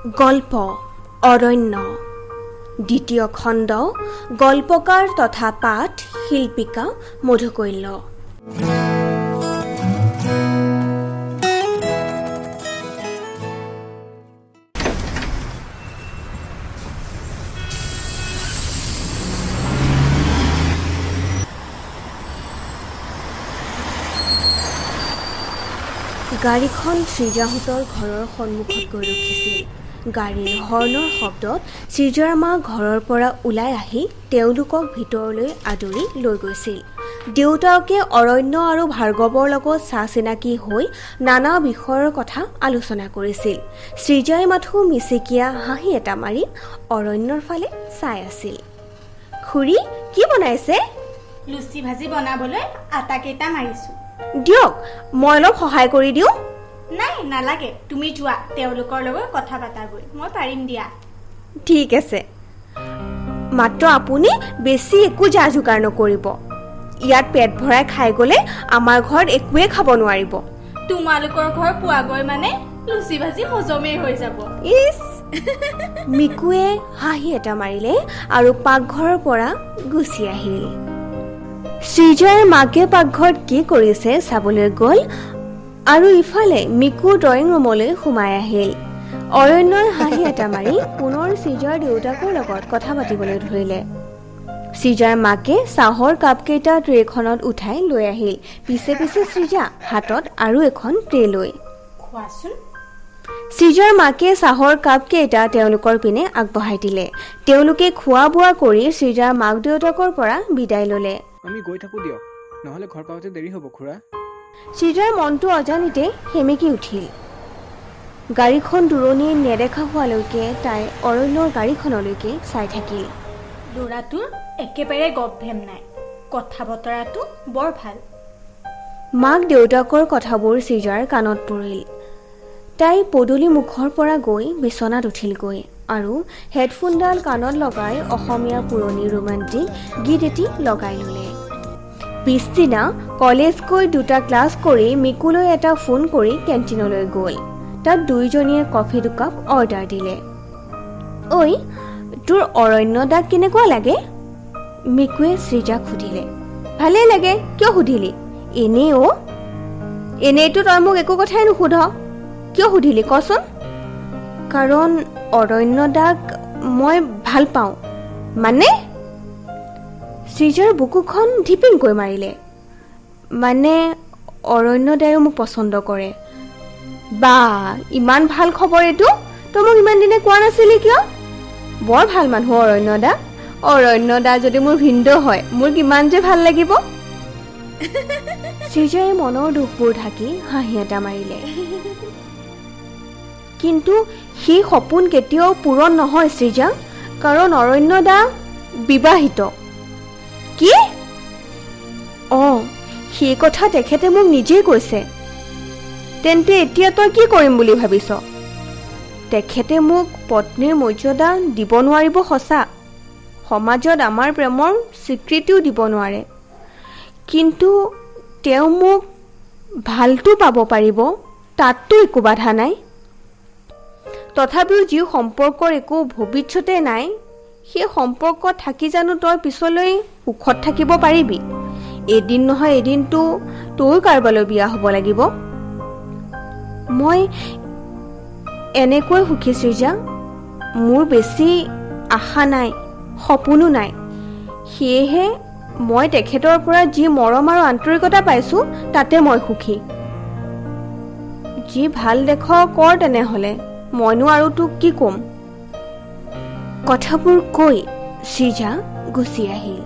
গল্প অৰণ্য দ্বিতীয় খণ্ড গল্পকাৰ তথা পাঠ শিল্পিকা মধুকৈল্য। গাড়ীখন শ্ৰীজাহঁতৰ ঘৰৰ সন্মুখত গৈ ৰখিছিল। গাড়ীৰ হৰ্ণৰ শব্দত শ্ৰীজাৰ মা ঘৰৰ পৰা ওলাই আহি তেওঁলোকক ভিতৰলৈ আদৰি লৈ গৈছিল। দেউতাকে অৰণ্য আৰু ভাৰ্গৱৰ লগত চা চিনাকি হৈ নানা বিষয়ৰ কথা আলোচনা কৰিছিল। শ্ৰীজাই মাথো মিচিকিয়া হাঁহি এটা মাৰি অৰণ্যৰ ফালে চাই আছিল। খুৰী, কি বনাইছে? লুচি ভাজি বনাবলৈ আটা কেইটা মাৰিছো। দিয়ক, মই অলপ সহায় কৰি দিওঁ। নাই, নালাগে, তুমি যোৱা, তেওঁলোকৰ লগত কথা পাতাগৈ, মই পাৰিম দিয়া। ঠিক আছে, মাত্ৰ আপুনি বেছি একো যা যোগাৰ নকৰিব। ইয়াত পেট ভৰাই খাই গ'লে আমাৰ ঘৰত একোৱে খাব নোৱাৰিব। তোমালোকৰ ঘৰ পোৱাগৈ মানে লুচি ভাজি হজমেই হৈ যাব। ইছ, মিকুৱে হাঁহি এটা মাৰিলে আৰু পাকঘৰৰ পৰা গুচি আহিল। শ্ৰীজাৰ মাকে পাকঘৰত কি কৰিছে চাবলৈ গ'ল আৰু ইফালে মিকু ড্ৰয়িং ৰুমলৈ সোমাই আহিল। অৰণ্যই হাঁহি এটা মাৰি পুনৰ শ্ৰীজাৰ দেউতাকৰ লগত কথা পাতিবলৈ ধৰিলে। শ্ৰীজাৰ মাকে চাহৰ কাপকেইটা ট্ৰেখনত উঠাই লৈ আহিল। পিছে পিছে শ্ৰীজা হাতত আৰু এখন ট্ৰে লৈ। খোৱাচোন। শ্ৰীজাৰ মাকে চাহৰ কাপকেইটা তেওঁলোকৰ পিনে আগবঢ়াই দিলে। তেওঁলোকে খোৱা বোৱা কৰি শ্ৰীজাৰ মাক দেউতাকৰ পৰা বিদায় ল'লে। আমি গৈ থাকো দিয়ক, নহলে ঘৰ পাওঁতে দেৰি হ'ব খুৰা। শ্ৰীজাৰ মনটো অজানিতে সেমেকি উঠিল। গাড়ীখন দূৰণি নেদেখা হোৱালৈকে তাই অৰণ্যৰ গাড়ীখনলৈকে চাই থাকিল। ল'ৰাটোৰ একেবাৰে গভভেম নাই, কথা বতৰাটো বৰ ভাল। মাক দেউতাকৰ কথাবোৰ শ্ৰীজাৰ কাণত পৰিল। তাই পদূলি মুখৰ পৰা গৈ বিচনাত উঠিলগৈ আৰু হেডফোনডাল কাণত লগাই অসমীয়া পুৰণি ৰোমান্টিক গীত এটি লগাই ল'লে। পিছদিনা কলেজ গৈ 2টা ক্লাছ কৰি মিকুলৈ এটা ফোন কৰি কেণ্টিনলৈ গ'ল। তাত দুয়োজনীয়ে কফি দুকাপ অৰ্ডাৰ দিলে। ঐ, তোৰ অৰণ্য দাগ কেনেকুৱা লাগে? মিকুৱে শ্ৰীজাক সুধিলে। ভালেই লাগে, কিয় সুধিলি? এনেই অ', এনেইতো তই মোক একো কথাই নুসুধ, কিয় সুধিলি কচোন? কাৰণ অৰণ্য দাগ মই ভাল পাওঁ। মানে? শ্ৰীজাৰ বুকুখন ধিপিংকৈ মাৰিলে। মানে অৰণ্য দায়ো মোক পচন্দ কৰে। বা, ইমান ভাল খবৰ এইটো, তই মোক ইমান দিনে কোৱা নাছিলি কিয়? বৰ ভাল মানুহ অৰণ্য দা। অৰণ্য দা যদি মোৰ ভিনদেউ হয়, মোৰ কিমান যে ভাল লাগিব। শ্ৰীজাই মনৰ দুখবোৰ ঢাকি হাঁহি এটা মাৰিলে। কিন্তু সেই সপোন কেতিয়াও পূৰণ নহয় শ্ৰীজা, কাৰণ অৰণ্য দা বিবাহিত। কি? অঁ, সেই কথা তেখেতে মোক নিজেই কৈছে। তেন্তে এতিয়া তই কি কৰিম বুলি ভাবিছ? তেখেতে মোক পত্নীৰ মৰ্যাদা দিব নোৱাৰিব সঁচা, সমাজত আমাৰ প্ৰেমৰ স্বীকৃতিও দিব নোৱাৰে, কিন্তু তেওঁ মোক ভালটো পাব পাৰিব, তাততো একো বাধা নাই। তথাপিও যি সম্পৰ্কৰ একো ভৱিষ্যতে নাই, সেই সম্পৰ্কত থাকি জানো তই পিছলৈ সুখত থাকিব পাৰিবি? এদিন নহয় এদিনতো তয়ো কাৰোবালৈ বিয়া হ'ব লাগিব। মই এনেকৈ সুখী শ্ৰীজা, মোৰ বেছি আশা নাই, সপোনো নাই। সেয়েহে মই তেখেতৰ পৰা যি মৰম আৰু আন্তৰিকতা পাইছোঁ তাতে মই সুখী। যি ভাল দেখ কৰ তেনেহ'লে, মইনো আৰু তোক কি ক'ম। কথাবোৰ কৈ শ্ৰীজা গুচি আহিল।